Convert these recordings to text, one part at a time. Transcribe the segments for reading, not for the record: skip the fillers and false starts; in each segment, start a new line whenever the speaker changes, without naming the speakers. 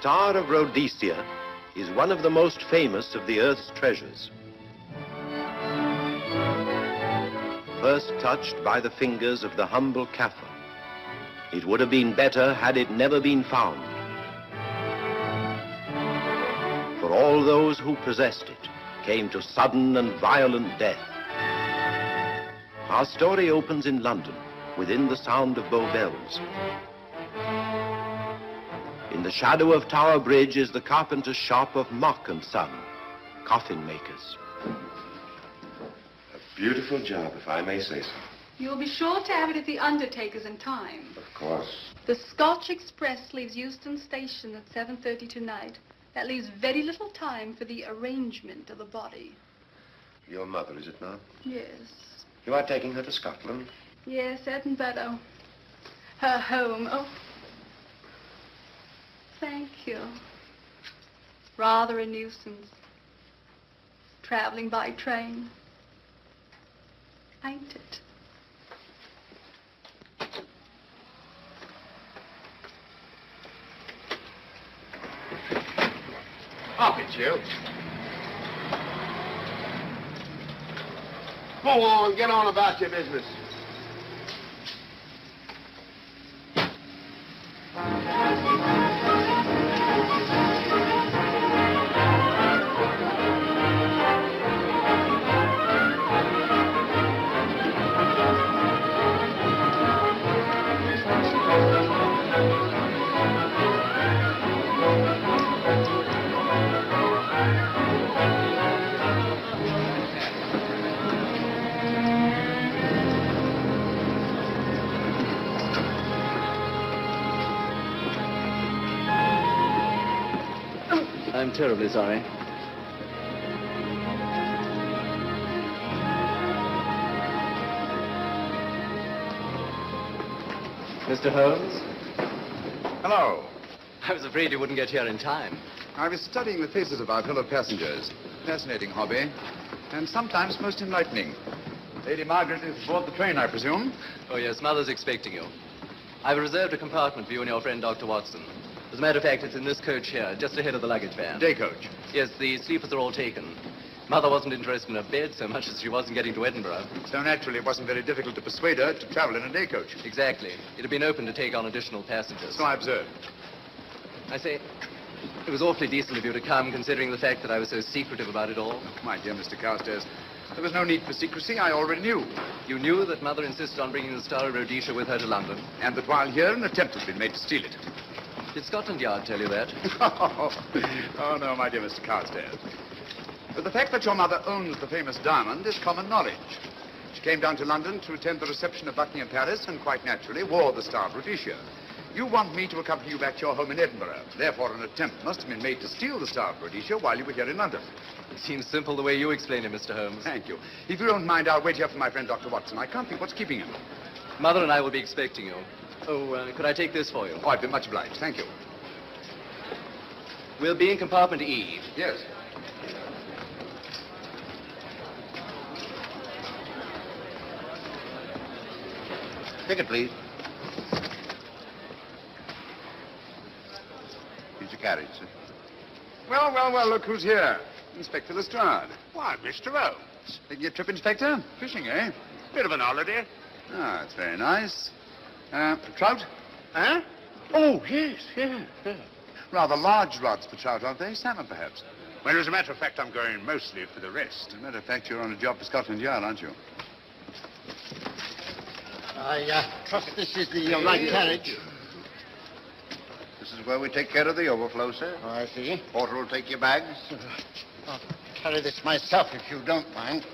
Star of Rhodesia is one of the most famous of the Earth's treasures. First touched by the fingers of the humble Kaffir, it would have been better had it never been found. For all those who possessed it came to sudden and violent death. Our story opens in London, within the sound of Bow Bells. In the shadow of Tower Bridge is the carpenter's shop of Mock and Son, coffin makers.
A beautiful job, if I may say so.
You'll be sure to have it at the undertaker's in time.
Of course.
The Scotch Express leaves Euston Station at 7:30 tonight. That leaves very little time for the arrangement of the body.
Your mother, is it not?
Yes.
You are taking her to Scotland?
Yes, Edinburgh. Her home. Oh. Thank you. Rather a nuisance. Traveling by train. Ain't it?
Up it, you. Go on, get on about your business.
I'm terribly sorry. Mr. Holmes?
Hello.
I was afraid you wouldn't get here in time.
I was studying the faces of our fellow passengers. Fascinating hobby, and sometimes most enlightening. Lady Margaret is aboard the train, I presume?
Oh, yes, Mother's expecting you. I've reserved a compartment for you and your friend, Dr. Watson. As a matter of fact, it's in this coach here, just ahead of the luggage van.
Day coach?
Yes, the sleepers are all taken. Mother wasn't interested in a bed so much as she was in getting to Edinburgh.
So naturally, it wasn't very difficult to persuade her to travel in a day coach.
Exactly. It had been open to take on additional passengers.
So I observed.
I say, it was awfully decent of you to come, considering the fact that I was so secretive about it all.
My dear Mr. Carstairs, there was no need for secrecy. I already knew.
You knew that Mother insisted on bringing the Star of Rhodesia with her to London?
And that while here, an attempt has been made to steal it.
Did Scotland Yard tell you that?
Oh, no, my dear Mr. Carstairs. But the fact that your mother owns the famous diamond is common knowledge. She came down to London to attend the reception of Buckingham Palace and quite naturally wore the Star of Rhodesia. You want me to accompany you back to your home in Edinburgh. Therefore, an attempt must have been made to steal the Star of Rhodesia while you were here in London.
It seems simple the way you explain it, Mr. Holmes.
Thank you. If you don't mind, I'll wait here for my friend, Dr. Watson. I can't think what's keeping him.
Mother and I will be expecting you. Oh, could I take this for you?
Oh, I'd be much obliged. Thank you.
We'll be in compartment E.
Yes.
Ticket, please. Here's your carriage, sir.
Well, well, well, look who's here. Inspector Lestrade.
Why, Mr. Holmes.
Taking a trip, Inspector? Fishing, eh?
Bit of an holiday.
Ah, that's very nice. Trout?
Huh? Oh, yes, yeah.
Rather large rods for trout, aren't they? Salmon, perhaps?
Well, as a matter of fact, I'm going mostly for the rest.
As a matter of fact, you're on a job for Scotland Yard, aren't you?
I trust this is the right carriage.
This is where we take care of the overflow, sir.
Oh, I see.
Porter will take your bags.
I'll carry this myself if you don't mind.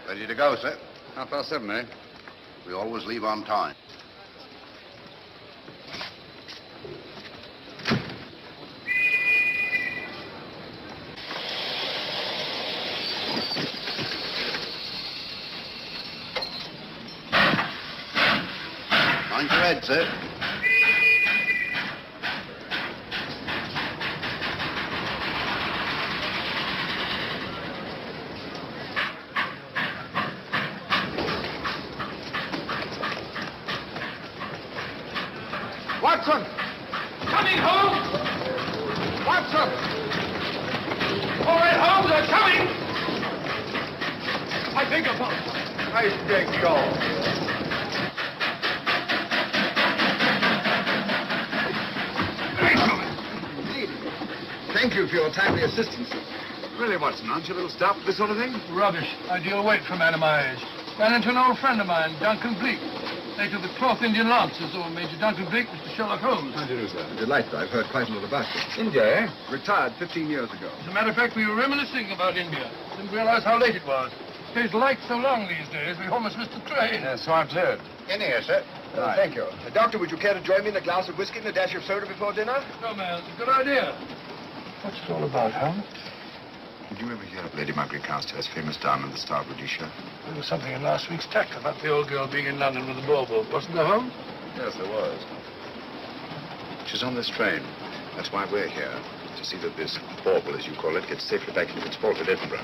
Ready to go, sir.
7:30, eh?
We always leave on time. Mind your head, sir.
Watson!
Coming, Holmes!
Watson!
All right, Holmes, I'm coming! I beg your pardon.
Nice big goal.
Thank you for your timely assistance.
Really, Watson, aren't you a little stout for this sort of thing?
Rubbish. Ideal weight for a man of my age. Ran into an old friend of mine, Duncan Bleak. Late of the 12th Indian Lancers, or Major Duncan Bleak, Mr. Sherlock Holmes.
How do you do, sir?
Delighted. I've heard quite a lot about you.
India, eh? Retired 15 years ago.
As a matter of fact, we were reminiscing about India. Didn't realize how late it was. Stays light so long these days, we almost missed the train.
Yes, so I've heard.
In here, sir.
Right.
Thank you. Doctor, would you care to join me in a glass of whiskey and a dash of soda before dinner?
No, man, it's a good idea. What's it all about, Holmes?
Did you ever hear of Lady Margaret Carstairs' famous diamond, the Star of Rhodesia?
There was something in last week's tack about the old girl being in London with a bauble, wasn't there, Holmes?
Yes, there was. She's on this train. That's why we're here. To see that this bauble, as you call it, gets safely back into its port at Edinburgh.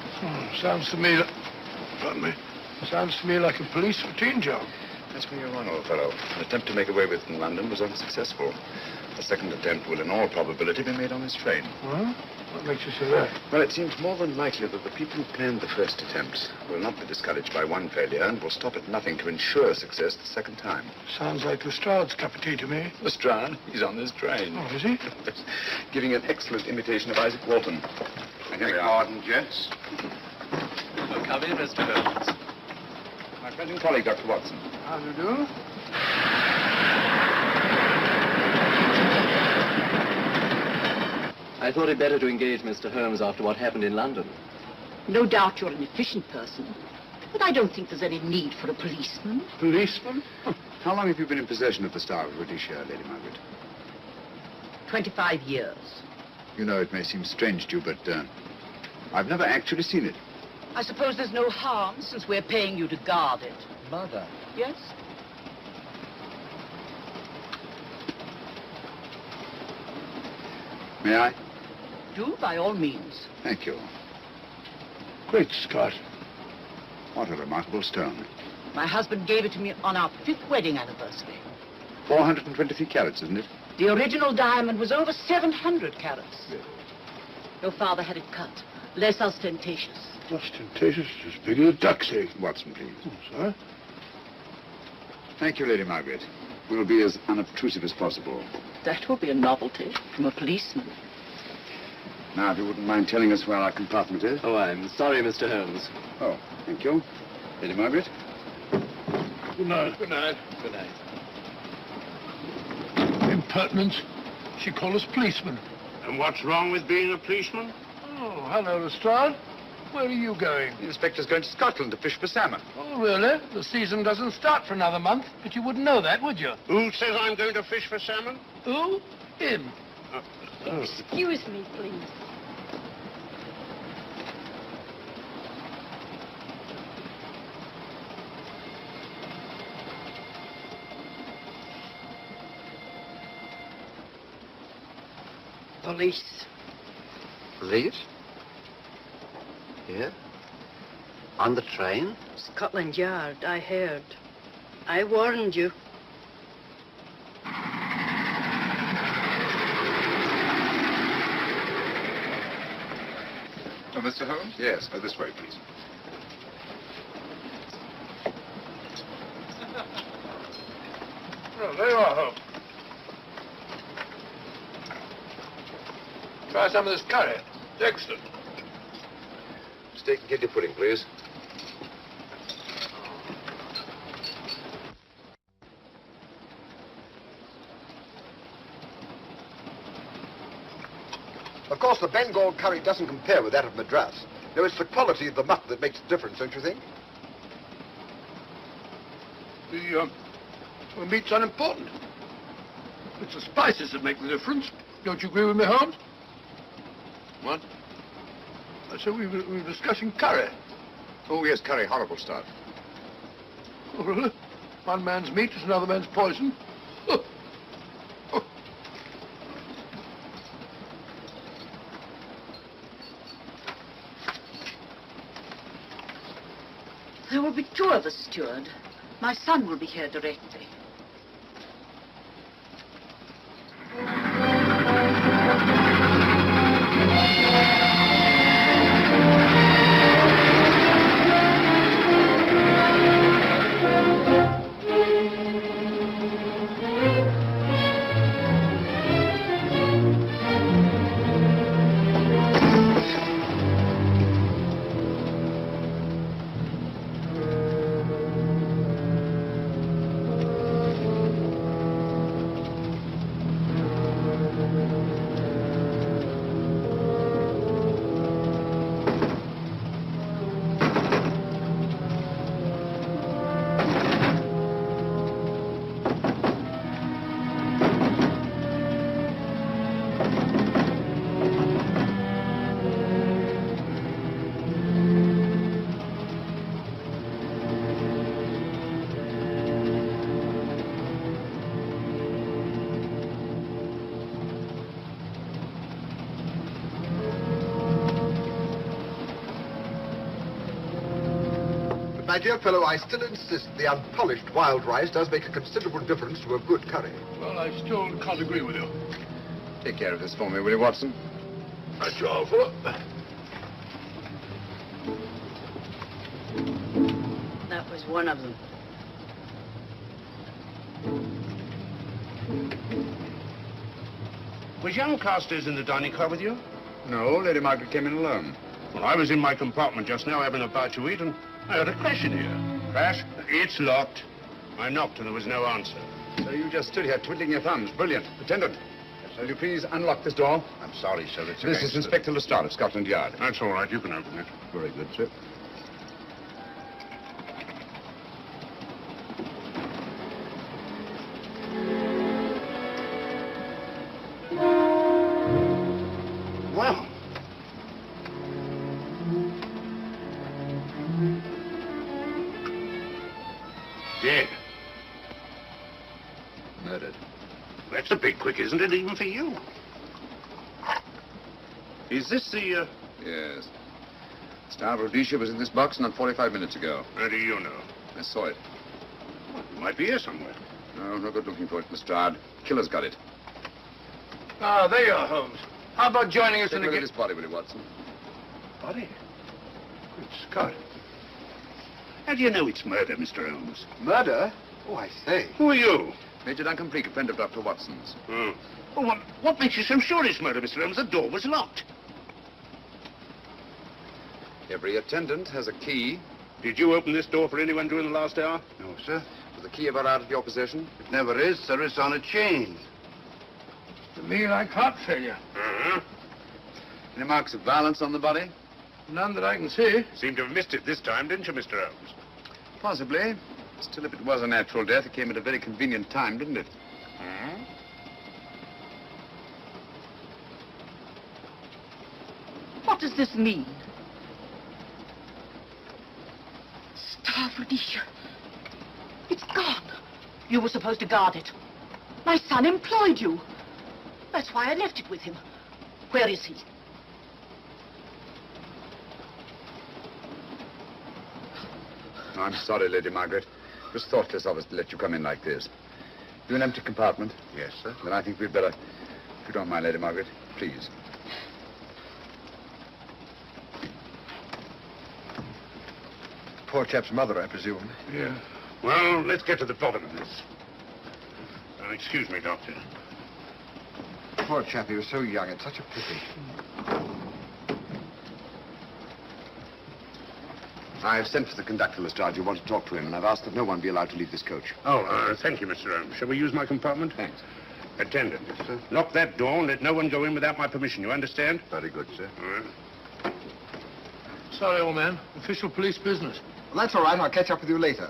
Sounds to me... Pardon me. Sounds to me like a police routine job.
That's where you're wrong, old fellow. An attempt to make away with in London was unsuccessful. The second attempt will, in all probability, be made on this train.
Well, what makes you say that?
Well, it seems more than likely that the people who planned the first attempt will not be discouraged by one failure and will stop at nothing to ensure success the second time.
Sounds like Lestrade's cup of tea to me.
Lestrade, he's on this train.
Oh, is he?
Giving an excellent imitation of Isaac Walton. And here we are.
Pardon, gents.
Well, come in, Mr. Holmes.
My friend and colleague, Dr. Watson.
How do you do?
I thought it better to engage Mr. Holmes after what happened in London.
No doubt you're an efficient person, but I don't think there's any need for a policeman.
Policeman?
How long have you been in possession of the Star of Rhodesia, Lady Margaret?
25 years.
You know, it may seem strange to you, but I've never actually seen it.
I suppose there's no harm since we're paying you to guard it.
Mother.
Yes?
May I?
Do, by all means.
Thank you.
Great Scott.
What a remarkable stone.
My husband gave it to me on our 5th wedding anniversary.
423 carats, isn't it?
The original diamond was over 700 carats.
Yes.
Your father had it cut, less ostentatious.
Ostentatious, as big as a duck's egg.
Watson, please.
Sir?
Thank you, Lady Margaret. We'll be as unobtrusive as possible.
That will be a novelty from a policeman.
Now, if you wouldn't mind telling us where our compartment is.
Oh, I'm sorry, Mr. Holmes.
Oh, thank you. Lady Margaret?
Good night. Good night.
Good night.
Impertinence. She called us policemen.
And what's wrong with being a policeman?
Oh, hello, Lestrade. Where are you going?
The inspector's going to Scotland to fish for salmon.
Oh, really? The season doesn't start for another month, but you wouldn't know that, would you?
Who says I'm going to fish for salmon?
Who? Him.
Excuse me, please.
Police.
Police? Here? On the train?
Scotland Yard, I heard. I warned you.
Oh, Mr. Holmes? Yes, this way, please.
Oh, there you are, Holmes. Try some of this curry. It's excellent.
Steak and kidney pudding, please.
Of course, the Bengal curry doesn't compare with that of Madras. No, it's the quality of the mutt that makes the difference, don't you think?
The meat's unimportant. It's the spices that make the difference. Don't you agree with me, Holmes? What? I said we were discussing curry.
Oh, yes, curry, horrible stuff.
Oh, really? One man's meat is another man's poison. Oh. Oh.
There will be 2 of us, steward. My son will be here directly.
my dear fellow, I still insist the unpolished wild rice does make a considerable difference to a good curry.
Well, I still can't agree with you.
Take care of this for me, will you, Watson?
That's your offer.
That was one of them.
Was young Carstairs in the dining car with you?
No, Lady Margaret came in alone.
Well, I was in my compartment just now having a bite to eat, and I heard a crash in here.
Crash?
It's locked. I knocked and there was no answer.
So you just stood here twiddling your thumbs. Brilliant. Attendant, will you please unlock this door?
I'm sorry, sir. It's
This is Inspector Lestrade of Scotland Yard.
That's all right. You can open it.
Very good, sir.
Well,
Dead.
Murdered.
That's a bit quick, isn't it, even for you? Is this the,
Yes. Star of Rhodesia was in this box not 45 minutes ago.
How do you know?
I saw it.
Well, it might be here somewhere.
No good looking for it, Lestrade. Killer's got it.
Ah, there you are, Holmes. How about joining us
Take
in
a
the...
look at this body, will you, Watson?
Body? Good Scott. How do you know it's murder, Mr. Holmes?
murder? Oh, I say.
Who are you?
Major Duncan Preek, a friend of Dr. Watson's.
Oh. Well, what makes you so sure it's murder, Mr. Holmes? The door was locked.
Every attendant has a key.
Did you open this door for anyone during the last hour?
No, sir.
Was the key ever out of your possession?
It never is, sir. It's on a chain.
To me, like heart failure.
Uh-huh.
Any marks of violence on the body?
None that I can see.
Seemed to have missed it this time, didn't you, Mr. Holmes?
Possibly. Still, if it was a natural death, it came at a very convenient time, didn't it?
Hmm?
What does this mean? Star of Rhodesia. It's gone. You were supposed to guard it. My son employed you. That's why I left it with him. Where is he?
I'm sorry, Lady Margaret. It was thoughtless of us to let you come in like this. You an empty compartment?
Yes, sir.
Then I think we'd better, if you don't mind, Lady Margaret, please.
Poor chap's mother, I presume.
Yeah. Well, let's get to the bottom of this. Excuse me, Doctor.
Poor chap, he was so young. It's such a pity.
I've sent for the conductor, Lestrade. You want to talk to him, and I've asked that no one be allowed to leave this coach.
Oh, thank you, Mr. Holmes. Shall we use my compartment?
Thanks.
Attendant.
Yes, sir.
Lock that door and let no one go in without my permission. You understand?
Very good, sir.
All right.
Sorry, old man. Official police business.
Well, that's all right. I'll catch up with you later.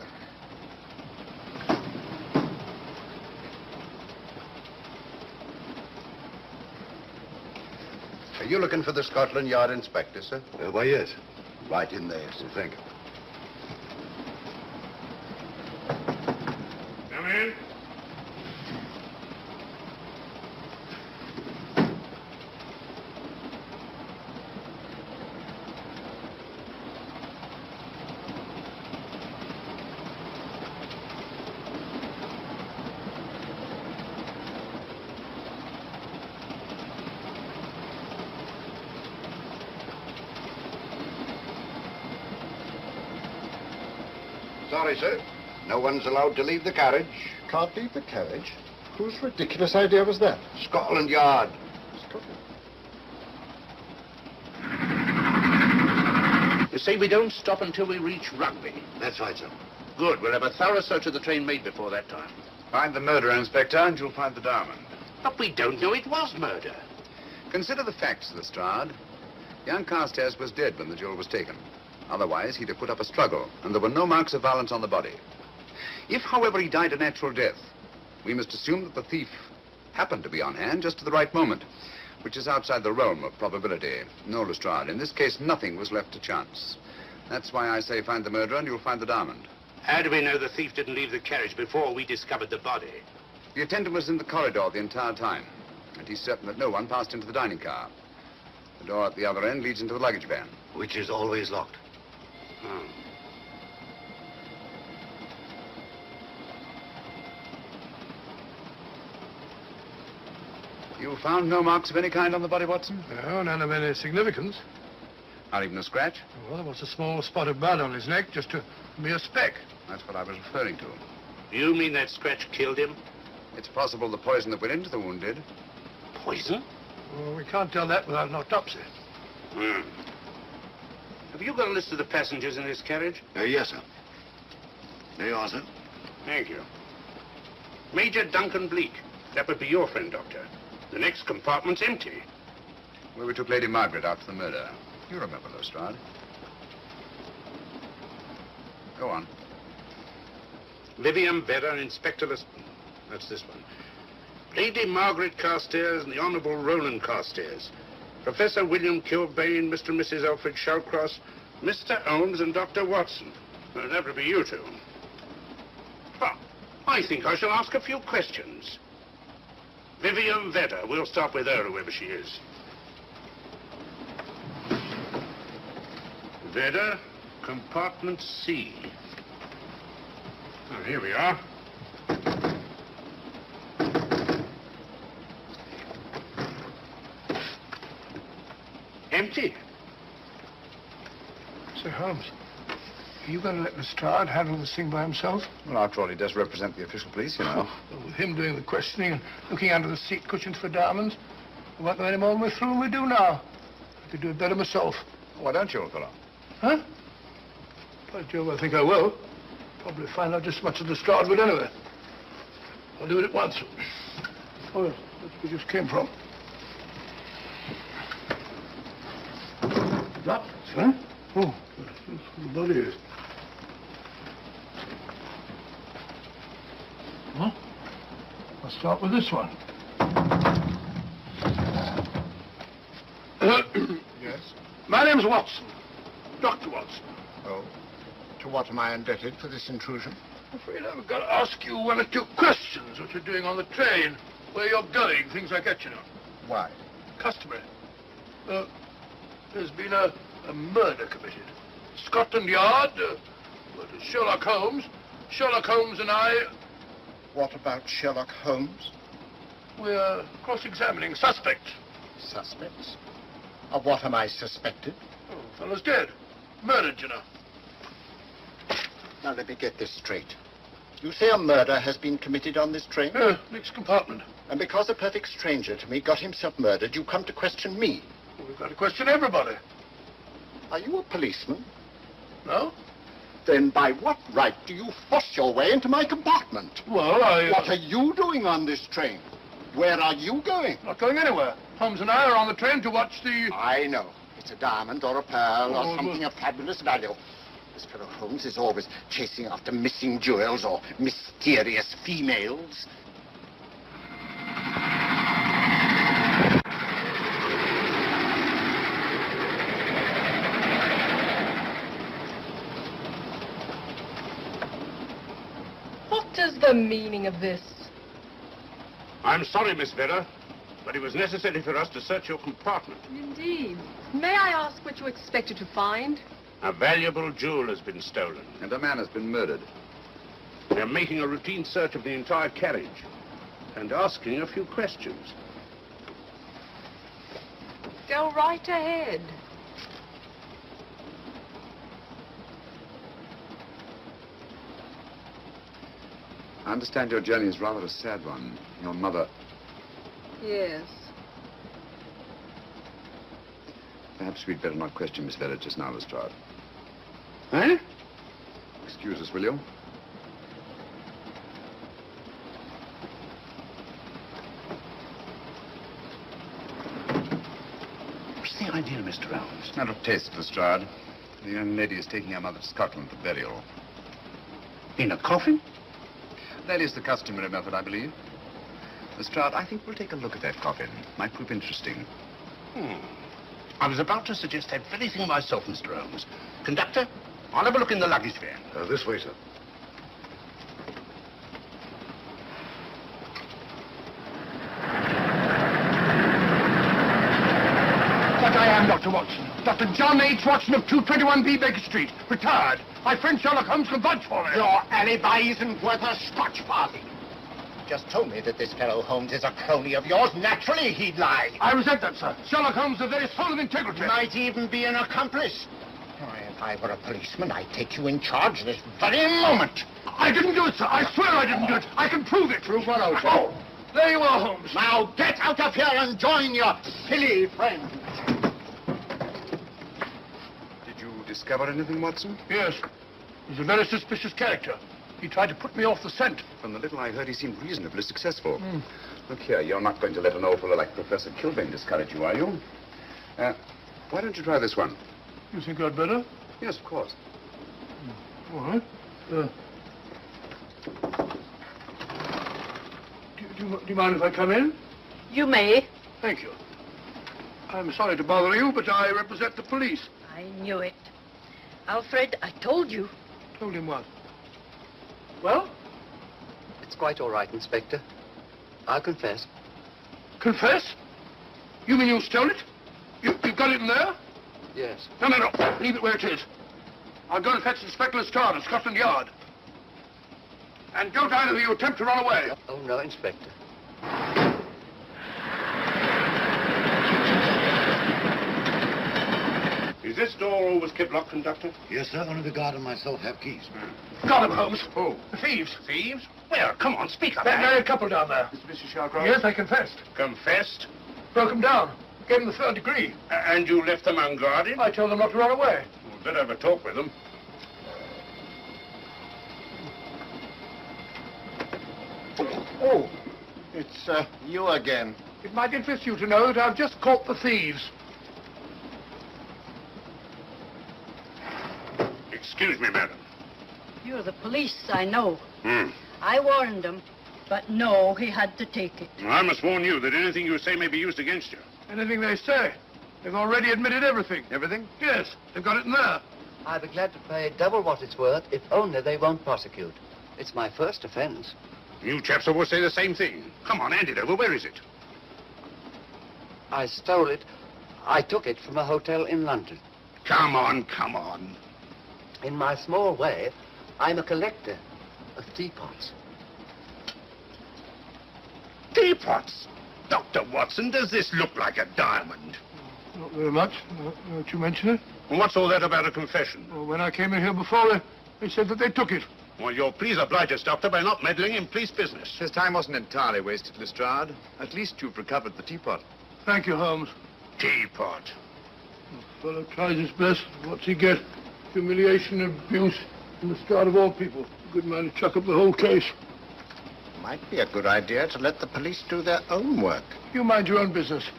Are you looking for the Scotland Yard inspector, sir?
Why, yes.
Right in there, sir. Thank you.
Come in.
Sorry, sir. No one's allowed to leave the carriage.
Can't leave the carriage? Whose ridiculous idea was that?
Scotland Yard.
You say we don't stop until we reach Rugby.
That's right, sir.
Good. We'll have a thorough search of the train made before that time.
Find the murderer, Inspector, and you'll find the diamond.
But we don't know it was murder.
Consider the facts, Lestrade. Young Carstairs was dead when the jewel was taken. Otherwise, he'd have put up a struggle, and there were no marks of violence on the body. If, however, he died a natural death, we must assume that the thief happened to be on hand just at the right moment, which is outside the realm of probability. No, Lestrade, in this case, nothing was left to chance. That's why I say find the murderer and you'll find the diamond.
How do we know the thief didn't leave the carriage before we discovered the body?
The attendant was in the corridor the entire time, and he's certain that no one passed into the dining car. The door at the other end leads into the luggage van.
Which is always locked.
Oh.
You found no marks of any kind on the body, Watson?
No, none of any significance.
Not even a scratch?
Well, there was a small spot of blood on his neck, just a mere speck.
That's what I was referring to.
You mean that scratch killed him?
It's possible the poison that went into the wound did.
Poison?
Well, we can't tell that without an autopsy.
Hmm. Have you got a list of the passengers in this carriage? Yes, sir. There you are, sir. Thank you. Major Duncan Bleak. That would be your friend, Doctor. The next compartment's empty.
Where we took Lady Margaret after the murder. You remember, Lestrade. Go on.
Vivian Vedder, Inspector Liston. That's this one. Lady Margaret Carstairs and the Honourable Roland Carstairs. Professor William Kilbane, Mr. and Mrs. Alfred Shawcross, Mr. Holmes and Dr. Watson. Well, that would be you two. Well, I think I shall ask a few questions. Vivian Vedder. We'll start with her, whoever she is. Vedder, compartment C. Oh, here we are. Empty.
Sir Holmes, are you going to let Lestrade handle this thing by himself?
Well, after all, he does represent the official police, you know.
Well, with him doing the questioning and looking under the seat cushions for diamonds, we won't know any more than we're through than we do now. I could do it better myself.
Why don't you, old fellow?
Huh? By Jove, I think I will. Probably find out just as much as Lestrade would anyway. I'll do it at once. Oh, yes, that's where we just came from. That, huh? Oh, that's where the body is. Huh? I'll start with this one.
Yes?
My name's Watson. Dr. Watson.
Oh. To what am I indebted for this intrusion?
I'm afraid I've got to ask you one or two questions. What you're doing on the train, where you're going, things like that, you know.
Why?
Customary. There's been a murder committed. Scotland Yard, Sherlock Holmes. Sherlock Holmes and I,
What about Sherlock Holmes?
we're cross-examining suspects.
Suspects? Of what am I suspected?
Oh, the fellow's dead. Murdered, you know.
Now, let me get this straight. You say a murder has been committed on this train?
Next compartment.
And because a perfect stranger to me got himself murdered, you come to question me.
Well, we've got to question everybody.
Are you a policeman?
No?
Then by what right do you force your way into my compartment?
Well,
What are you doing on this train? Where are you going?
Not going anywhere. Holmes and I are on the train to watch the...
I know. It's a diamond or a pearl
Oh,
or something of fabulous value. This fellow Holmes is always chasing after missing jewels or mysterious females.
What is the meaning of this?
I'm sorry, Miss Vedder, but it was necessary for us to search your compartment.
Indeed. May I ask what you expected to find?
A valuable jewel has been stolen.
And a man has been murdered.
We're making a routine search of the entire carriage and asking a few questions.
Go right ahead.
I understand your journey is rather a sad one. Your mother...
Yes.
Perhaps we'd better not question Miss Vedder just now, Lestrade.
Eh?
Excuse us, will you?
What's the idea, Mr. Holmes?
Matter of taste, Lestrade. The young lady is taking her mother to Scotland for burial.
In a coffin?
That is the customary method, I believe. Lestrade, I think we'll take a look at that coffin. Might prove interesting.
I was about to suggest that very thing myself, Mr. Holmes. Conductor, I'll have a look in the luggage van.
This way, sir. But I am Dr. Watson. Dr. John H. Watson of 221B Baker Street. Retired. My friend Sherlock Holmes can vouch for me.
Your alibi isn't worth a Scotch farthing. just told me that this fellow Holmes is a crony of yours. Naturally, he'd lie.
I resent that, sir. Sherlock Holmes is the very soul of integrity.
Might even be an accomplice. If I were a policeman, I'd take you in charge this very moment.
I didn't do it, sir. I swear I didn't do it. I can prove it. Prove what, old chap? Oh, there you are, Holmes.
Now get out of here and join your silly friends.
Did you discover anything, Watson?
Yes. He's a very suspicious character. He tried to put me off the scent.
From the little I heard, he seemed reasonably successful. Look here, you're not going to let an old fellow like Professor Kilbane discourage you, are you? Why don't you try this one?
You think I'd better?
Yes, of course.
All right. Do you mind if I come in?
You may.
Thank you. I'm sorry to bother you, but I represent the police.
I knew it. Alfred, I told you.
Told him what? Well?
It's quite all right, Inspector. I'll confess.
Confess? You mean you stole it? You've got it in there?
Yes.
No. Leave it where it is. I'll go and fetch Inspector Lestrade at Scotland Yard. And don't either of you attempt to run away.
Oh, no, Inspector.
Is this door always kept locked, Conductor?
Yes, sir. Only the guard and myself have keys.
Got him, Holmes.
Who?
The thieves.
Thieves? Where? Come on, speak up,
That
man.
married couple down there.
Mr. Sherlock?
Yes, I confessed.
Confessed?
Broke them down. Gave them the 3rd degree.
And you left them unguarded?
I told them not to run away.
We'd better have a talk with them.
Oh, it's you again.
It might interest you to know that I've just caught the thieves.
Excuse me, madam.
You're the police, I know.
Hmm.
I warned him, but no, he had to take it.
I must warn you that anything you say may be used against you.
Anything they say. They've already admitted everything.
Everything?
Yes, they've got it in there.
I'd be glad to pay double what it's worth if only they won't prosecute. It's my first offense.
You chaps always say the same thing. Come on, hand it over. Where is it?
I stole it. I took it from a hotel in London.
Come on, come on.
In my small way, I'm a collector of teapots.
Teapots? Dr. Watson, does this look like a diamond?
Not very much, now that you mention it.
And what's all that about a confession?
Well, when I came in here before, they said that they took it.
Well, you'll please oblige us, Doctor, by not meddling in police business.
His time wasn't entirely wasted, Lestrade. At least you've recovered the teapot.
Thank you, Holmes.
Teapot.
The fellow tries his best. What's he get? Humiliation, abuse, and the start of all people. A good man to chuck up the whole case.
Might be a good idea to let the police do their own work.
You mind your own business.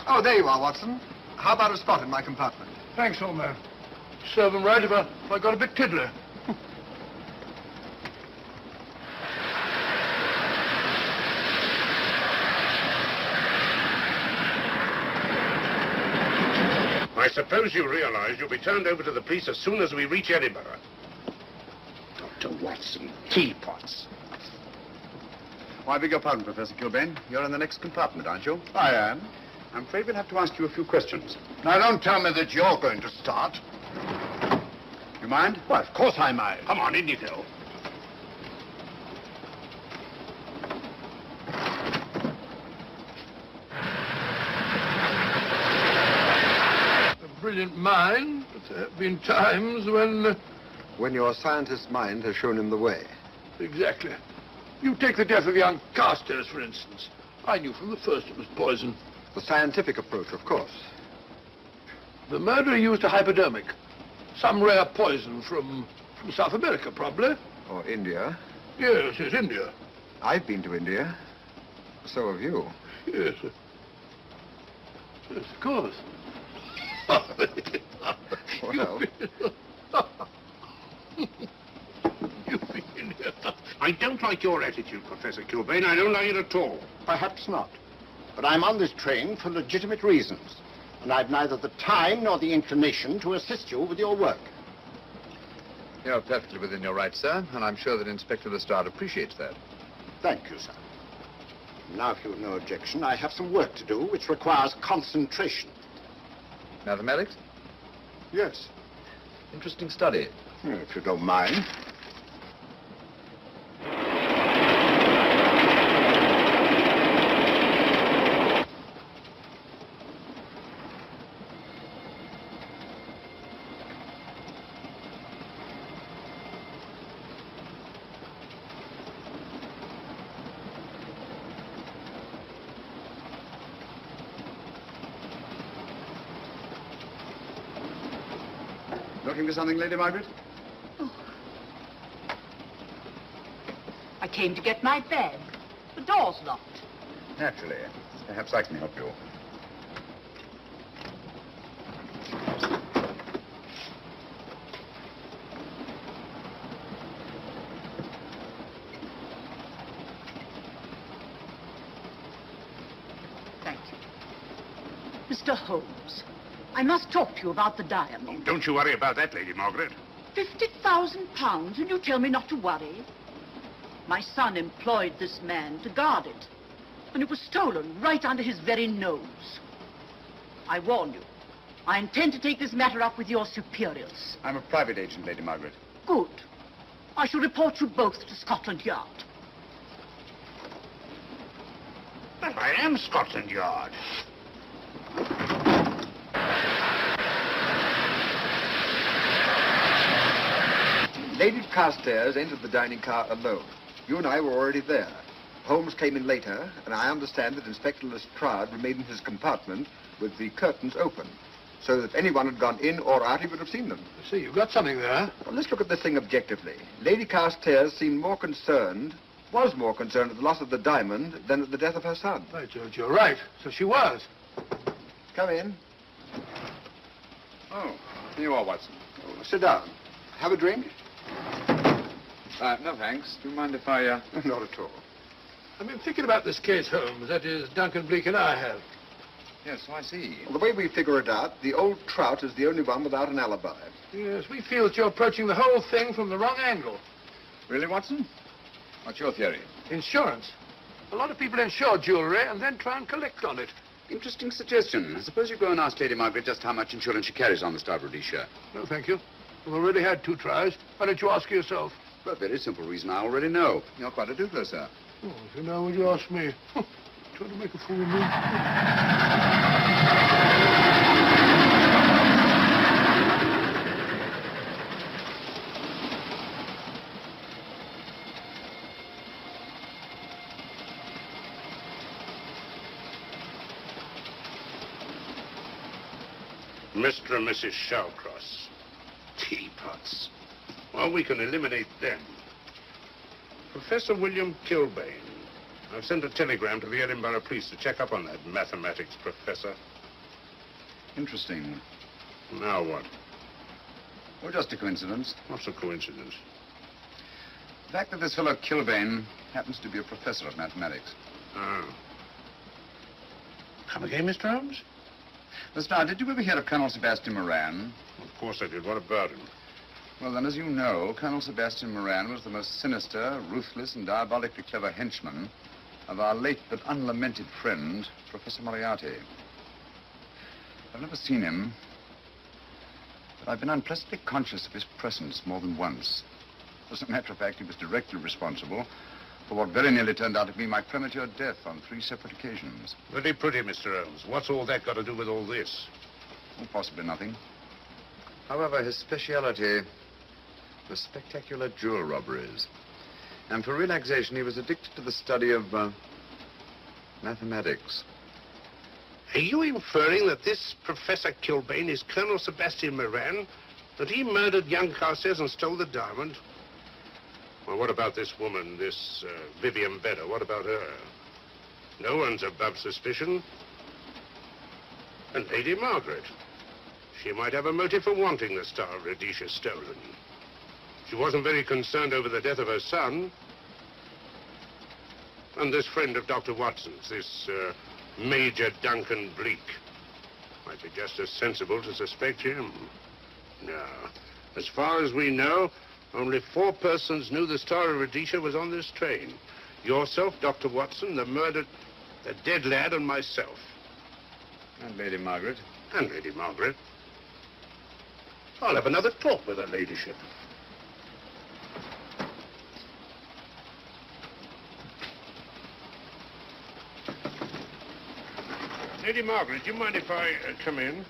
Oh, there you are, Watson. How about a spot in my compartment?
Thanks, old man. Serve them right if I got a bit tiddler.
I suppose you realize you'll be turned over to the police as soon as we reach Edinburgh. Dr. Watson, teapots.
Oh, I beg your pardon, Professor Kilbane. You're in the next compartment, aren't you?
I am.
I'm afraid we'll have to ask you a few questions.
Now, don't tell me that you're going to start.
You mind?
Well, of course I mind.
Come on, in you go.
A brilliant mind, but there have been times when...
When your scientist's mind has shown him the way.
Exactly. You take the death of young Carstairs, for instance. I knew from the first it was poison.
The scientific approach, of course.
The murderer used a hypodermic. Some rare poison from South America, probably.
Or India.
Yes, it's India.
I've been to India. So have you.
Yes. Yes, of course.
Well.
You've been here.
I don't like your attitude, Professor Kilbane. I don't like it at all.
Perhaps not. But I'm on this train for legitimate reasons. And I've neither the time nor the inclination to assist you with your work.
You're perfectly within your rights, sir, and I'm sure that Inspector Lestrade appreciates that.
Thank you, sir. Now, if you've no objection, I have some work to do which requires concentration.
Mathematics?
Yes.
Interesting study.
If you don't mind.
Looking for something, Lady Margaret?
I came to get my bag. The door's locked.
Naturally. Perhaps I can help you.
Thank you. Mr. Holmes, I must talk to you about the diamond.
Oh, don't you worry about that, Lady Margaret.
£50,000, and you tell me not to worry? My son employed this man to guard it, and it was stolen right under his very nose. I warn you, I intend to take this matter up with your superiors.
I'm a private agent, Lady Margaret.
Good. I shall report you both to Scotland Yard.
But I am Scotland Yard.
Lady Carstairs entered the dining car alone. You and I were already there. Holmes came in later, and I understand that Inspector Lestrade remained in his compartment with the curtains open, so that if anyone had gone in or out, he would have seen them.
I see, you've got something there.
Well, let's look at this thing objectively. Lady Carstairs seemed more concerned, was more concerned at the loss of the diamond than at the death of her son.
By George, you're right. So she was.
Come in.
Oh, here you are, Watson. Oh, sit down. Have a drink? No, thanks. Do you mind if I, Not at all.
I've been thinking about this case, Holmes. That is, Duncan Bleak and I have.
Yes, so I see.
Well, the way we figure it out, the old trout is the only one without an alibi.
Yes, we feel that you're approaching the whole thing from the wrong angle.
Really, Watson? What's your theory?
Insurance. A lot of people insure jewelry and then try and collect on it.
Interesting suggestion. I suppose you go and ask Lady Margaret just how much insurance she carries on the Star of Rhodesia.
No, thank you. We've already had 2 tries. Why don't you ask her yourself?
For a very simple reason I already know. You're quite a doodler, sir.
Oh, so now would you ask me? Trying to make a fool of me.
Mr. and Mrs. Shallcross. Teapots. Well, we can eliminate them. Professor William Kilbane. I've sent a telegram to the Edinburgh police to check up on that mathematics professor.
Interesting.
Now what?
Well, just a coincidence.
What's a coincidence?
The fact that this fellow Kilbane happens to be a professor of mathematics.
Ah. Come again, Mr. Holmes?
Now, did you ever hear of Colonel Sebastian Moran?
Of course I did. What about him?
Well, then, as you know, Colonel Sebastian Moran was the most sinister, ruthless, and diabolically clever henchman of our late but unlamented friend, Professor Moriarty. I've never seen him, but I've been unpleasantly conscious of his presence more than once. As a matter of fact, he was directly responsible for what very nearly turned out to be my premature death on 3 separate occasions.
Very pretty, Mr. Holmes. What's all that got to do with all this?
Oh, possibly nothing. However, his speciality was spectacular jewel robberies. And for relaxation, he was addicted to the study of mathematics.
Are you inferring that this Professor Kilbane is Colonel Sebastian Moran? That he murdered young Carstairs and stole the diamond? Well, what about this woman, this Vivian Beddoe? What about her? No one's above suspicion. And Lady Margaret. She might have a motive for wanting the Star of Rhodesia stolen. She wasn't very concerned over the death of her son. And this friend of Dr. Watson's, this Major Duncan Bleak, might be just as sensible to suspect him. No. As far as we know, only 4 persons knew the Star of Rhodesia was on this train. Yourself, Dr. Watson, the dead lad, and myself.
And Lady Margaret.
And Lady Margaret. I'll have another talk with her ladyship. Lady Margaret, do you mind if I come in?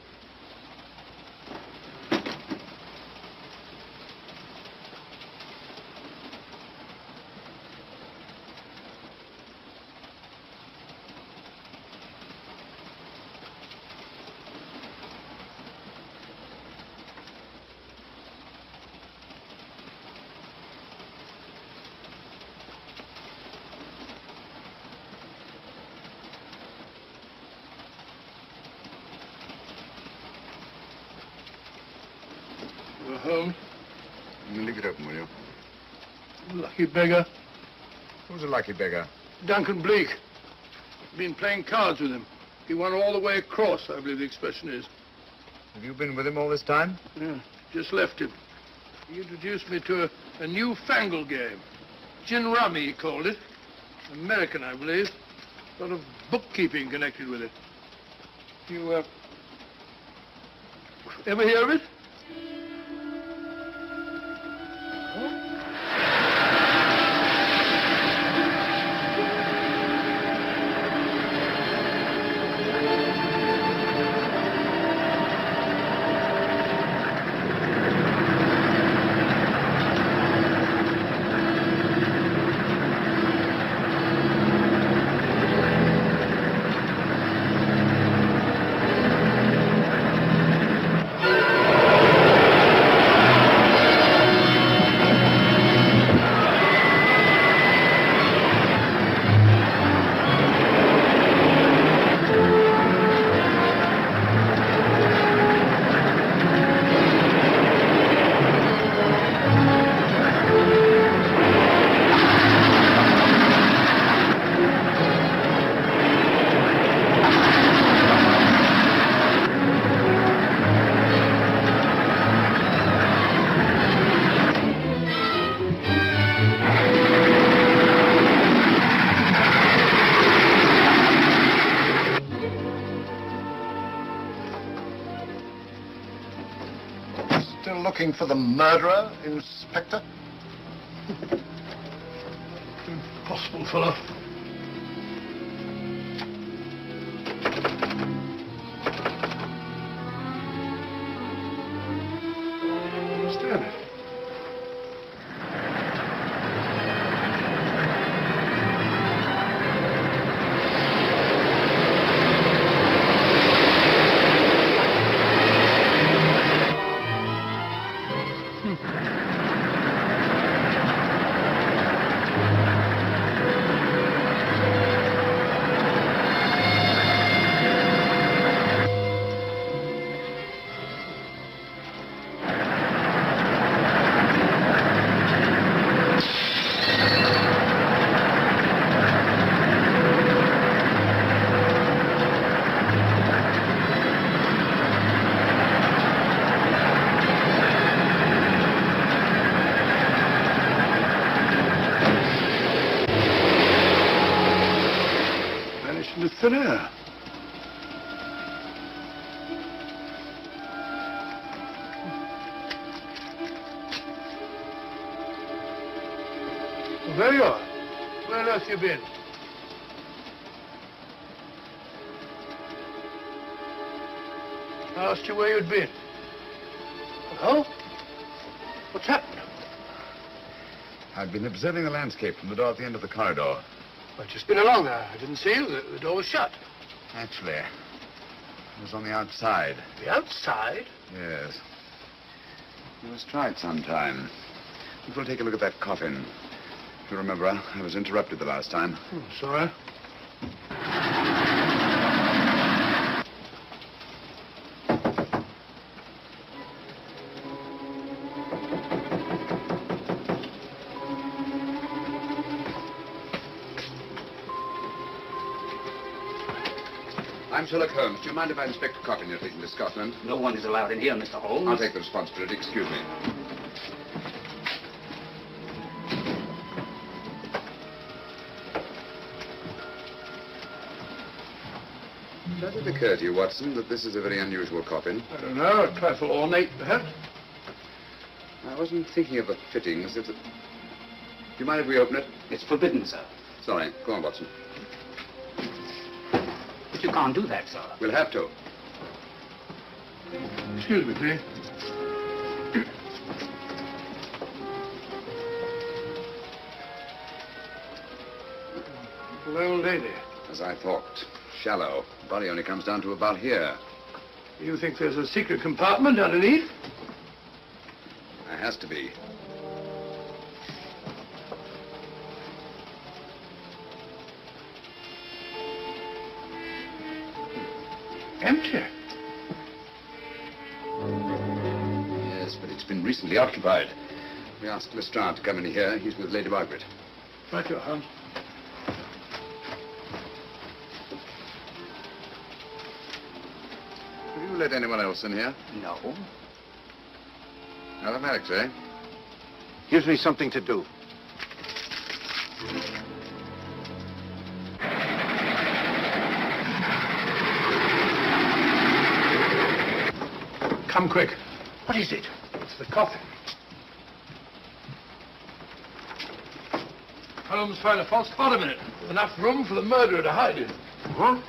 Holmes.
Leave it open, will you?
Lucky beggar.
Who's a lucky beggar?
Duncan Bleak. Been playing cards with him. He won all the way across, I believe the expression is.
Have you been with him all this time?
Yeah, just left him. He introduced me to a newfangled game. Gin rummy, he called it. American, I believe. A lot of bookkeeping connected with it. You, ever hear of it?
Looking for the murderer, Inspector?
Impossible, fellow. Understand it. Into thin air. Well, there you are. Where on earth you been? I asked you where you'd been. Hello? What's happened?
I've been observing the landscape from the door at the end of the corridor.
I've just been along there. I didn't see you. The door was shut.
Actually, I was on the outside.
The outside?
Yes. You must try it sometime. We'll take a look at that coffin. If you remember, I was interrupted the last time.
Sorry.
I'm Sherlock Holmes. Do you mind if I inspect the coffin you're taking to Scotland?
No one is allowed in here, Mr. Holmes.
I'll take the responsibility. Excuse me. Does it occur to you, Watson, that this is a very unusual coffin?
I don't know. A trifle ornate, perhaps.
I wasn't thinking of the fittings. Do you mind if we open it?
It's forbidden, sir.
Sorry. Go on, Watson.
You can't do that, sir.
We'll have to.
Excuse me, please. Little old lady.
As I thought. Shallow. Body only comes down to about here.
You think there's a secret compartment underneath?
There has to be.
Empty.
Yes, but it's been recently occupied. We asked Lestrade to come in here. He's with Lady Margaret.
Right, your Holmes.
Have you let anyone else in here?
No.
Mathematics, eh?
Gives me something to do.
Come quick.
What is it?
It's the coffin. Holmes found a false bottom in it. Enough room for the murderer to hide in.
Huh?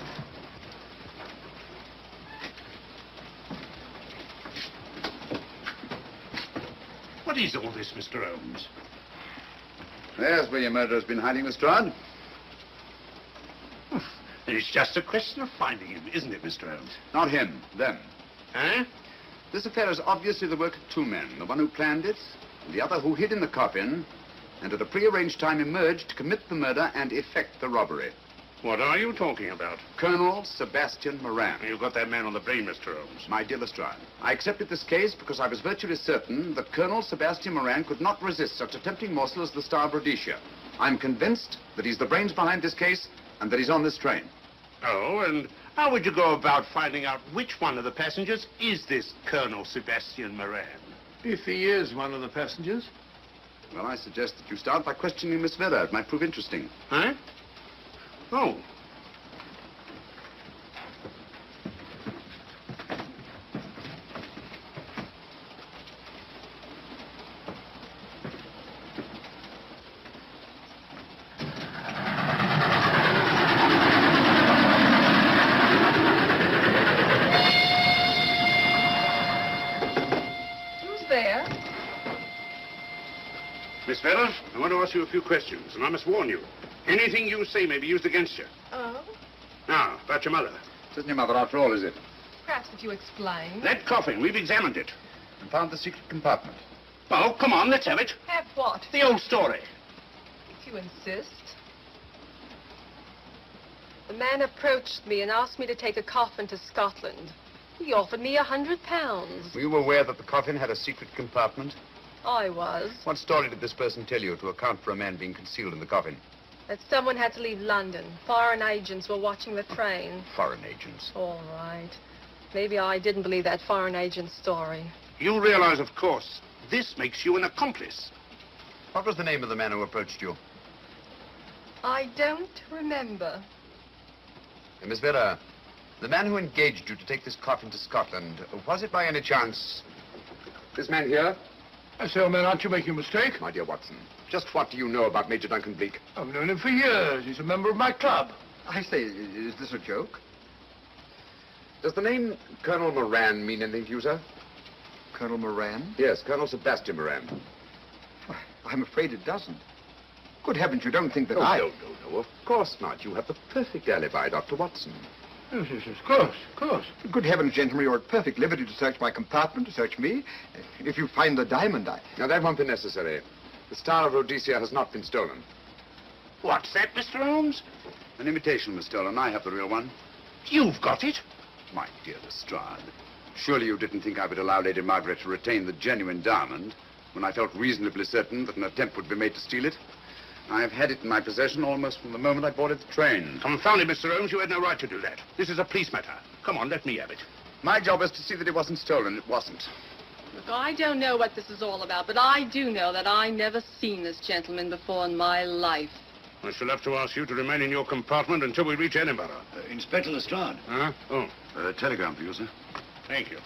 What is all this, Mr. Holmes?
There's where your murderer's been hiding, Lestrade.
It's just a question of finding him, isn't it, Mr. Holmes?
Not him, them.
Eh?
This affair is obviously the work of two men. The one who planned it, and the other who hid in the coffin, and at a prearranged time emerged to commit the murder and effect the robbery.
What are you talking about?
Colonel Sebastian Moran.
You've got that man on the brain, Mr. Holmes.
My dear Lestrade, I accepted this case because I was virtually certain that Colonel Sebastian Moran could not resist such a tempting morsel as the Star of Rhodesia. I'm convinced that he's the brains behind this case and that he's on this train.
Oh, and how would you go about finding out which one of the passengers is this Colonel Sebastian Moran?
If he is one of the passengers.
Well, I suggest that you start by questioning Miss Vera. It might prove interesting.
Huh? Oh.
Who's there?
Miss Vera, I want to ask you a few questions, and I must warn you. Anything you say may be used against you.
Oh?
Now, about your mother.
It isn't your mother after all, is it?
Perhaps if you explain.
That coffin, we've examined it.
And found the secret compartment.
Oh, come on, let's have it.
Have what?
The old story.
If you insist. The man approached me and asked me to take a coffin to Scotland. He offered me £100.
Were you aware that the coffin had a secret compartment?
I was.
What story did this person tell you to account for a man being concealed in the coffin?
That someone had to leave London. Foreign agents were watching the train.
Foreign agents.
All right. Maybe I didn't believe that foreign agent story.
You realize, of course, this makes you an accomplice.
What was the name of the man who approached you?
I don't remember.
Miss Vera, the man who engaged you to take this coffin to Scotland, was it by any chance this man here?
I say, old man, aren't you making a mistake?
My dear Watson, just what do you know about Major Duncan Bleak?
I've known him for years. He's a member of my club.
I say, is this a joke?
Does the name Colonel Moran mean anything to you, sir?
Colonel Moran?
Yes, Colonel Sebastian Moran.
Why, I'm afraid it doesn't. Good heavens, you don't think that
No,
I...
of course not. You have the perfect alibi, Dr. Watson.
Yes, yes, of course, of course.
Good heavens, gentlemen, you're at perfect liberty to search my compartment, to search me. If you find the diamond,
Now, that won't be necessary. The Star of Rhodesia has not been stolen.
What's that, Mr. Holmes?
An imitation was stolen. I have the real one.
You've got it.
My dear Lestrade, surely you didn't think I would allow Lady Margaret to retain the genuine diamond when I felt reasonably certain that an attempt would be made to steal it? I have had it in my possession almost from the moment I boarded the train.
Confound it, Mr. Holmes, you had no right to do that. This is a police matter. Come on, let me have it.
My job is to see that it wasn't stolen. It wasn't.
Look, I don't know what this is all about, but I do know that I never seen this gentleman before in my life.
I shall have to ask you to remain in your compartment until we reach Edinburgh.
Inspector Lestrade.
Huh? Oh,
Telegram for you, sir.
thank you.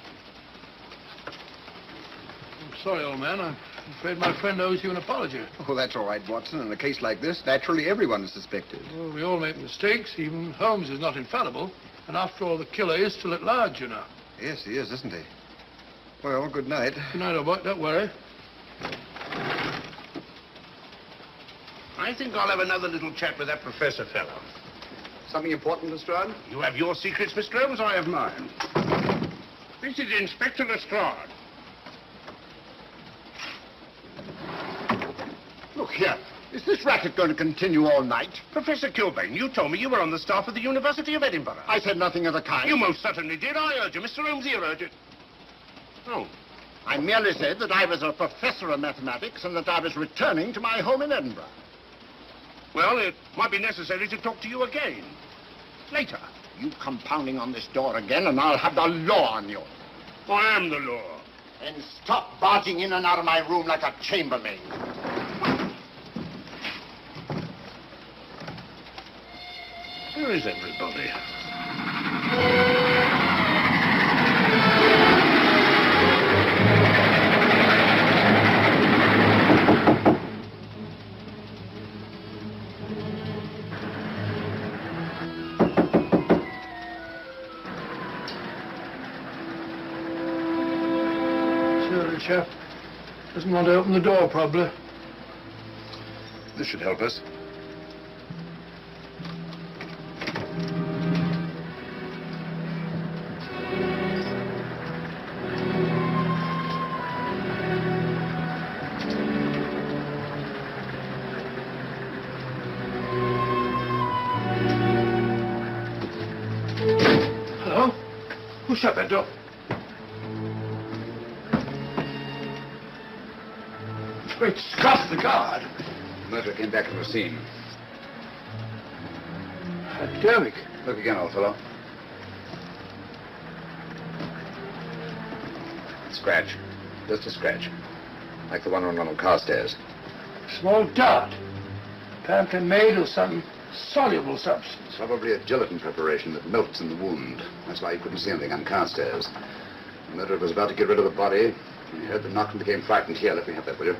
I'm sorry, old man. I'm afraid my friend owes you an apology.
Oh, that's all right, Watson. In a case like this, naturally everyone is suspected.
Well, we all make mistakes. Even Holmes is not infallible. And after all, the killer is still at large, you know.
Yes, he is, isn't he? Well, good night.
Good night, old boy. Don't worry.
I think I'll have another little chat with that professor fellow.
Something important, Lestrade?
You have your secrets, Mr. Holmes, I have mine. This is Inspector Lestrade.
Look here. Is this racket going to continue all night?
Professor Kilbane, you told me you were on the staff of the University of Edinburgh.
I said nothing of the kind.
You most certainly did. I urge you. Mr. Holmes here urged it. Oh,
I merely said that I was a professor of mathematics and that I was returning to my home in Edinburgh.
Well, it might be necessary to talk to you again. Later.
You come pounding on this door again and I'll have the law on you.
I am the law.
Then stop barging in and out of my room like a chambermaid.
Where is everybody?
Sorry, chap. Doesn't want to open the door, probably.
This should help us.
Hello? Who shut that door? Great Scott, the guard!
The murderer came back to the scene.
Academic.
Look again, old fellow. Scratch. Just a scratch. Like the one on one of Carstairs.
Small dot. Apparently made of some soluble substance.
Probably a gelatin preparation that melts in the wound. That's why you couldn't see anything on Carstairs. The murderer was about to get rid of the body. He heard the knock and became frightened. Here, let me have that, will you?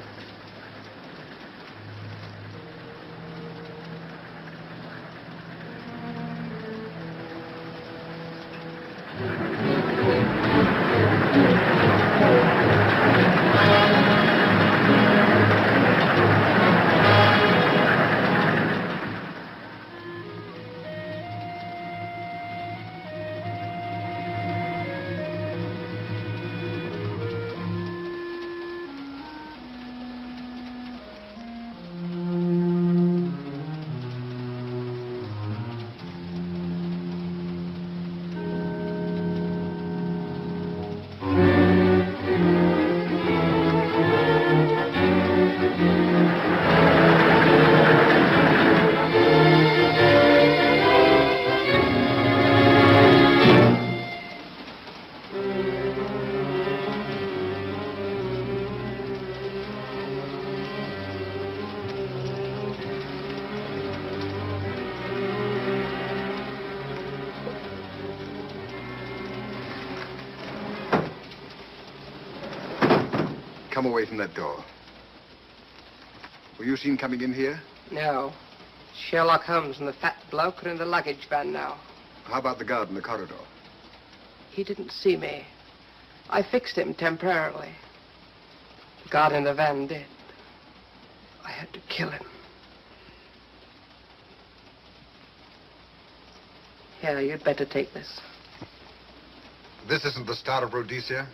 Come away from that door. Were you seen coming in here?
No. Sherlock Holmes and the fat bloke are in the luggage van now.
How about the guard in the corridor?
He didn't see me. I fixed him temporarily. The guard in the van did. I had to kill him. Here, you'd better take this.
This isn't the Star of Rhodesia?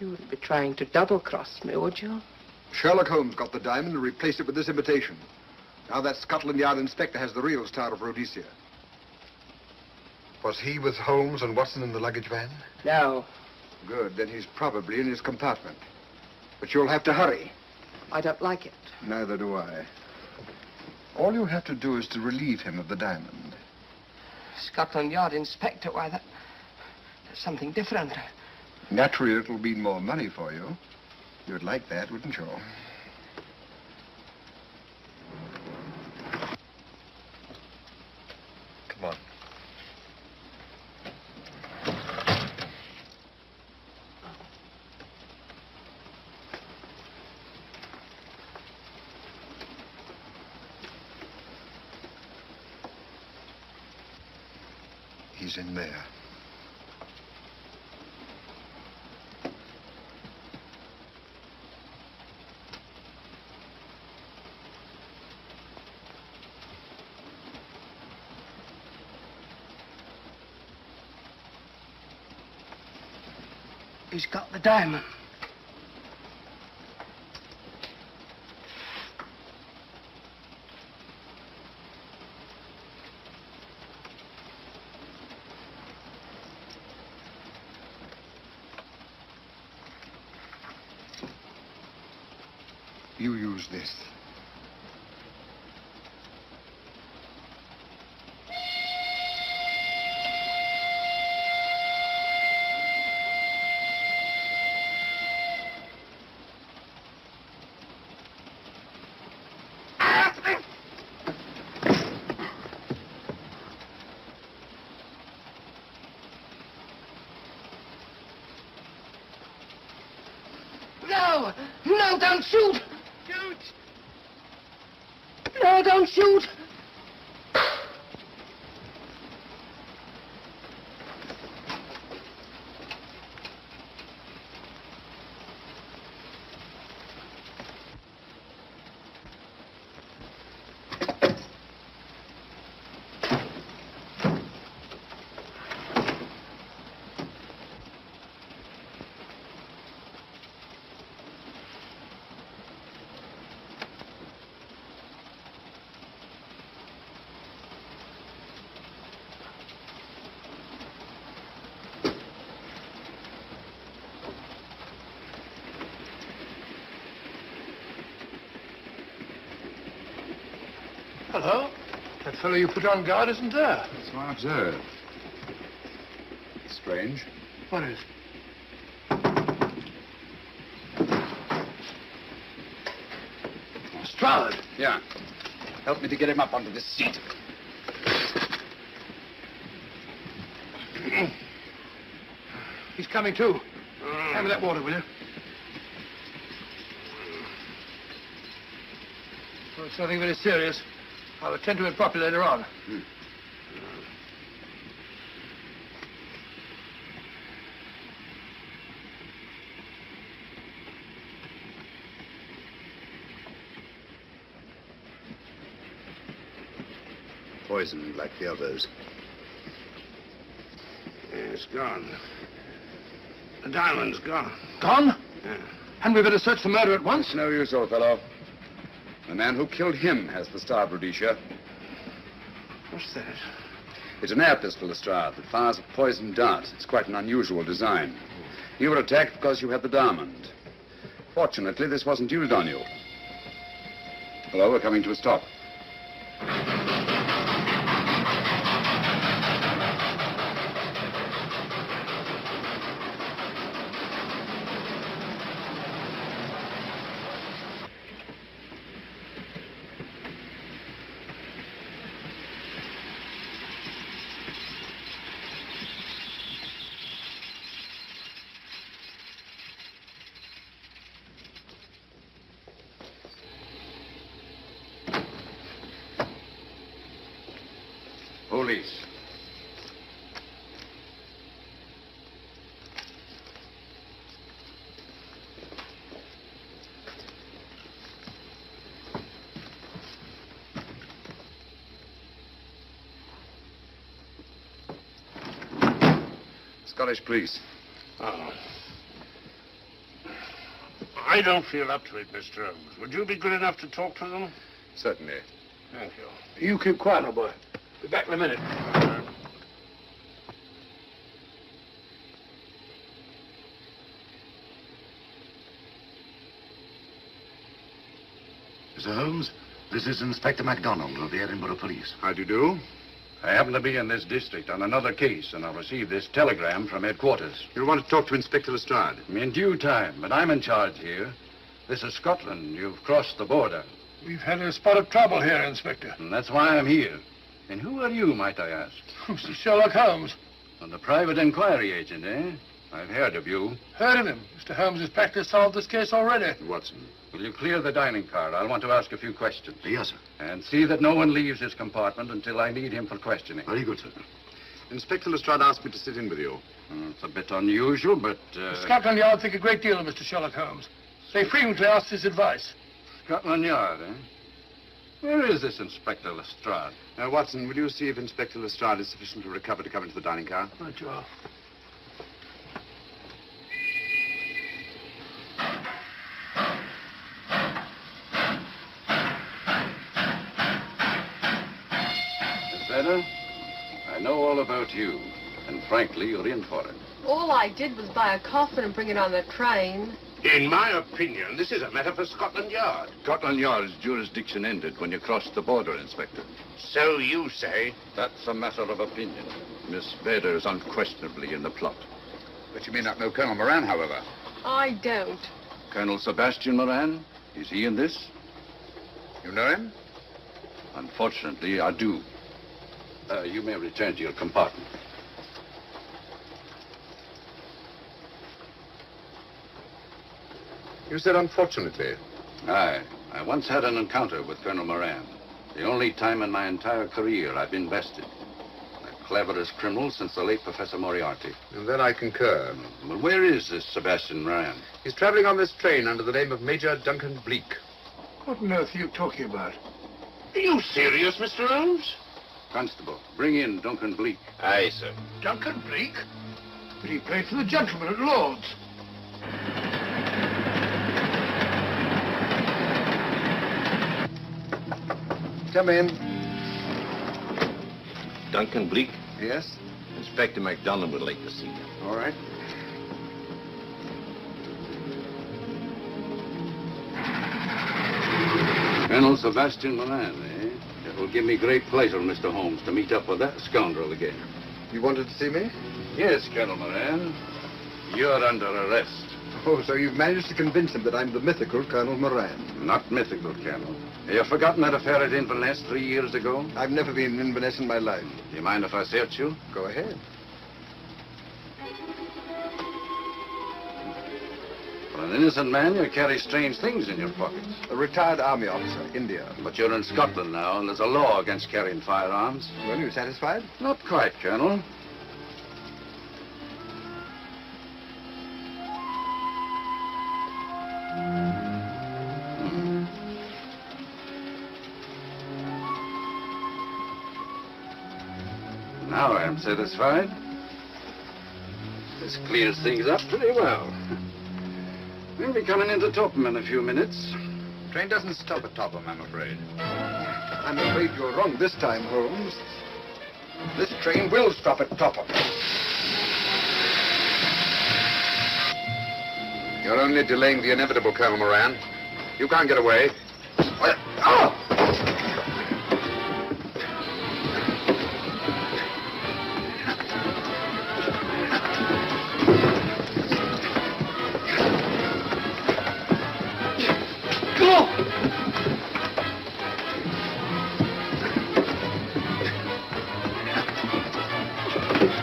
You wouldn't be trying to double-cross me, would you?
Sherlock Holmes got the diamond and replaced it with this imitation. Now that Scotland Yard inspector has the real Star of Rhodesia. Was he with Holmes and Watson in the luggage van?
No.
Good, then he's probably in his compartment. But you'll have to hurry.
I don't like it.
Neither do I. All you have to do is to relieve him of the diamond.
Scotland Yard inspector, why, that's something different.
Naturally, it'll mean more money for you. You'd like that, wouldn't you? Come on. He's in there.
He's got the diamond.
You use this.
No! No, don't shoot! Shoot! No, don't shoot!
Hello? That fellow you put on guard isn't there.
So I observe. Strange.
What is? Stroud.
Yeah. Help me to get him up onto this seat.
He's coming too. Hand me that water, will you? Well, it's nothing very serious. I'll attend to it properly later on.
Poisoned like the others.
Yeah, it's gone. The diamond's gone.
Gone?
Yeah.
Hadn't we better search the murder at once?
It's no use, old fellow. The man who killed him has the Star of Rhodesia.
What's that?
It's an air pistol, Lestrade, that fires a poisoned dart. It's quite an unusual design. You were attacked because you had the diamond. Fortunately, this wasn't used on you. Hello, we're coming to a stop. Police. Scottish police.
Oh. I don't feel up to it, Mr. Holmes. Would you be good enough to talk to them?
Certainly.
Thank you.
You keep quiet, old boy. Be back in a minute.
Mr. Holmes, this is Inspector MacDonald of the Edinburgh Police.
How do you do?
I happen to be in this district on another case, and I received this telegram from headquarters.
You want to talk to Inspector Lestrade?
In due time, but I'm in charge here. This is Scotland. You've crossed the border.
We've had a spot of trouble here, Inspector.
And that's why I'm here. And who are you, might I ask?
Mr. Sherlock Holmes.
And the private inquiry agent, eh? I've heard of you.
Heard of him. Mr. Holmes has practically solved this case already.
Watson.
Will you clear the dining car? I'll want to ask a few questions. Yes, sir. And see that no one leaves his compartment until I need him for questioning. Very good, sir.
Inspector Lestrade asked me to sit in with you.
It's a bit unusual, but...
Scotland Yard think a great deal of Mr. Sherlock Holmes. They frequently ask his advice.
Scotland Yard, eh? Where is this Inspector Lestrade?
Watson, will you see if Inspector Lestrade is sufficiently recovered to come into the dining car?
Right, you are.
Miss Vedder, I know all about you, and frankly, you're in for it.
All I did was buy a coffin and bring it on the train.
In my opinion, this is a matter for Scotland Yard.
Scotland Yard's jurisdiction ended when you crossed the border, Inspector.
So you say.
That's a matter of opinion. Miss Bader is unquestionably in the plot.
But you may not know Colonel Moran, however.
I don't.
Colonel Sebastian Moran, is he in this?
You know him?
Unfortunately, I do. You may return to your compartment.
You said unfortunately.
Aye. I once had an encounter with Colonel Moran. The only time in my entire career I've been bested. The cleverest criminal since the late Professor Moriarty.
And then I concur.
Well, where is this Sebastian Moran?
He's traveling on this train under the name of Major Duncan Bleak.
What on earth are you talking about?
Are you serious, Mr. Holmes?
Constable, bring in Duncan Bleak.
Aye, sir.
Duncan Bleak? But he played for the gentleman at Lord's.
Come in.
Duncan Bleak?
Yes?
Inspector MacDonald would like to see you.
All right.
Colonel Sebastian Moran, eh? It will give me great pleasure, Mr. Holmes, to meet up with that scoundrel again.
You wanted to see me?
Yes, Colonel Moran. You're under arrest.
Oh, so you've managed to convince him that I'm the mythical Colonel Moran.
Not mythical, Colonel. Have you forgotten that affair at Inverness 3 years ago?
I've never been in Inverness in my life.
Do you mind if I search you?
Go ahead.
For an innocent man, you carry strange things in your pockets.
A retired army officer, India.
But you're in Scotland now, and there's a law against carrying firearms.
Well, you satisfied?
Not quite, Colonel. Now I'm satisfied. This clears things up pretty well. We'll be coming into Topham in a few minutes.
Train doesn't stop at Topham, I'm afraid.
I'm afraid you're wrong this time, Holmes. This train will stop at Topham.
You're only delaying the inevitable, Colonel Moran. You can't get away.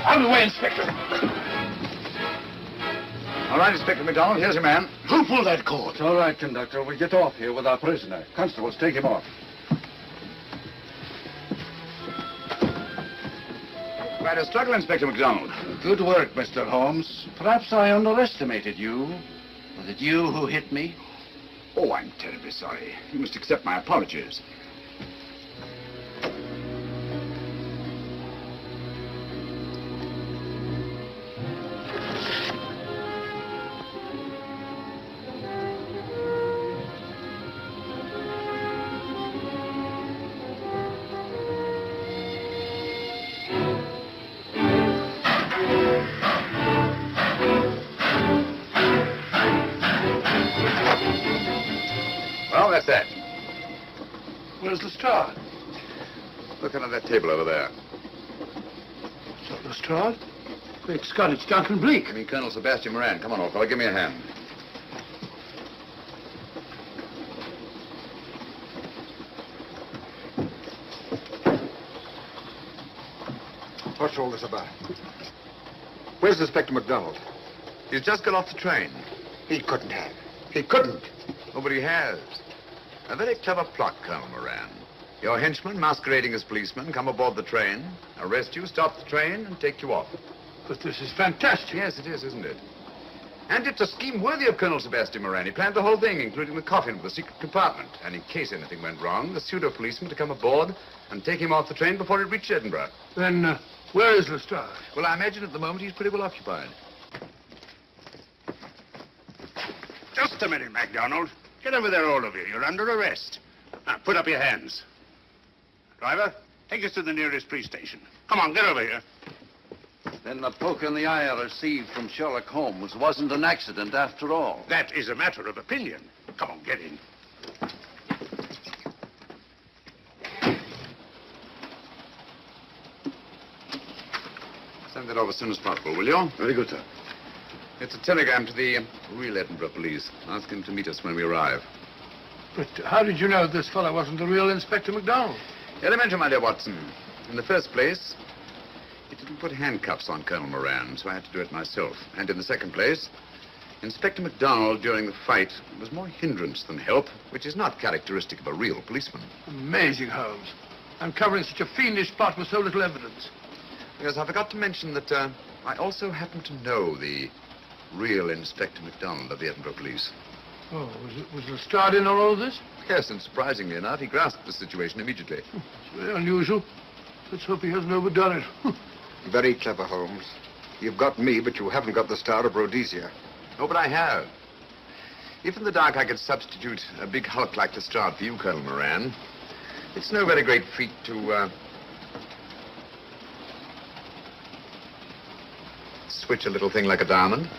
Out of the way, Inspector.
All right, Inspector MacDonald, here's your man.
Who pulled that cord?
It's all right, conductor. We'll get off here with our prisoner. Constables, take him off.
Quite a struggle, Inspector MacDonald.
Good work, Mr. Holmes. Perhaps I underestimated you. Was it you who hit me?
Oh, I'm terribly sorry. You must accept my apologies. Well, that's that.
Where's Lestrade?
Look under that table over there.
It's not Lestrade. Great Scott, it's Duncan Bleak.
I mean, Colonel Sebastian Moran. Come on, old fellow, give me a hand.
What's all this about? Where's Inspector MacDonald?
He's just got off the train.
He couldn't have. He couldn't.
Nobody has. A very clever plot, Colonel Moran. Your henchmen, masquerading as policemen, come aboard the train, arrest you, stop the train, and take you off.
But this is fantastic.
Yes, it is, isn't it? And it's a scheme worthy of Colonel Sebastian Moran. He planned the whole thing, including the coffin with the secret compartment. And in case anything went wrong, the pseudo-policeman to come aboard and take him off the train before it reached Edinburgh.
Then, where is Lestrade?
Well, I imagine at the moment he's pretty well occupied.
Just a minute, MacDonald. Get over there, all of you. You're under arrest. Now, put up your hands. Driver, take us to the nearest police station. Come on, get over here.
Then the poke in the eye I received from Sherlock Holmes wasn't an accident after all.
That is a matter of opinion. Come on, get in.
Send that over as soon as possible, will you?
Very good, sir.
It's a telegram to the real Edinburgh police. Ask him to meet us when we arrive.
But how did you know this fellow wasn't the real Inspector MacDonald?
Elementary, my dear Watson. In the first place, he didn't put handcuffs on Colonel Moran, so I had to do it myself. And in the second place, Inspector MacDonald, during the fight, was more hindrance than help, which is not characteristic of a real policeman.
Amazing, Holmes. Uncovering such a fiendish plot with so little evidence.
Yes, I forgot to mention that I also happen to know the real Inspector MacDonald of the Edinburgh Police.
Oh, was Lestrade in on all of this?
Yes, and surprisingly enough, he grasped the situation immediately.
It's very unusual. Let's hope he hasn't overdone it.
Very clever, Holmes. You've got me, but you haven't got the Star of Rhodesia.
Oh, but I have. If in the dark I could substitute a big hulk like Lestrade for you, Colonel Moran, it's no very great feat to, switch a little thing like a diamond.